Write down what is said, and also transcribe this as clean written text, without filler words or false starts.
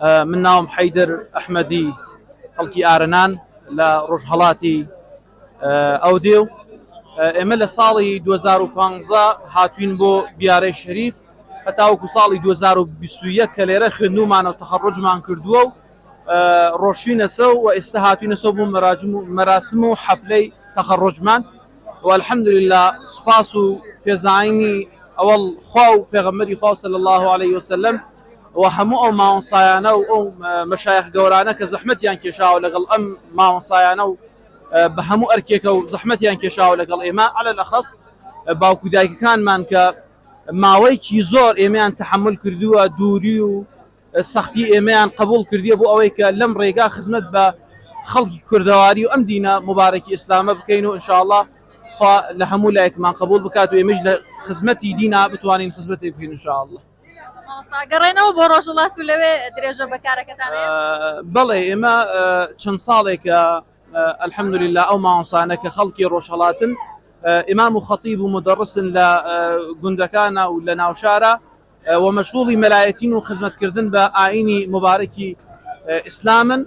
من ناوم حيدر أحمدي خەڵکی ئارنان لە ڕۆژهەڵاتی ئەودێو. ئێمە لە ساڵی 2015 هاتوین بۆ بیارەی شەریف هەتاوەکو ساڵی 2021 کە لێرە خوێندومان و تەخەڕوجمان کردووە و ڕۆژوینە سەو و ئێستا هاتوینە سەو بۆ مەراسم و حەفلەی تەخەڕوجمان والحەمدولله سوپاس و پێزانینی ئەوەڵ خوا و پێغەمبەری خوا صلی الله عليه وسلم و هەموو ئەو ماوەسایانە و ئەو مەشایخ گەورانە کە زەحمەتیان کێشاوە لەگەڵ ئەم ماوەسایانە و بە هەموو ئەرکێکە و زەحمەتیان کێشاوە لەگەڵ ئێمە على الأخص باوکو دایکەکانمان کە ماوەیەکی زۆر ئێمەیان تەحمل کردووە دووری و سەختی ئێمەیان قبول کردیە بۆ ئەوەی کە لەم ڕێگا خزمەت بە خەڵکی کوردەواری و ئەم دینە مبارەکی ئیسلامە بکەین و ئینشاءالله خوا لە هەموو لایەکمان قبول بکات و ئێمەش لە خزمەتی دینا بتوانین خزمەتی بکەین ئینشاءالله. گەڕێنەوە بۆ ڕۆژهەڵات و لەوێ درێژە بەکارەکەتان بەڵێ ئێمە چەند ساڵێکە الحەمدولله ئەو ماوەسانە کە خەڵکی ڕۆژهەڵاتن ئیمام و خەتیب و مدەڕسن لە گوندەکانە و لە ناوشارە و مەشغوڵی مەلایەتین و خزمەتکردن بە ئاینی مبارەکی ئیسلامن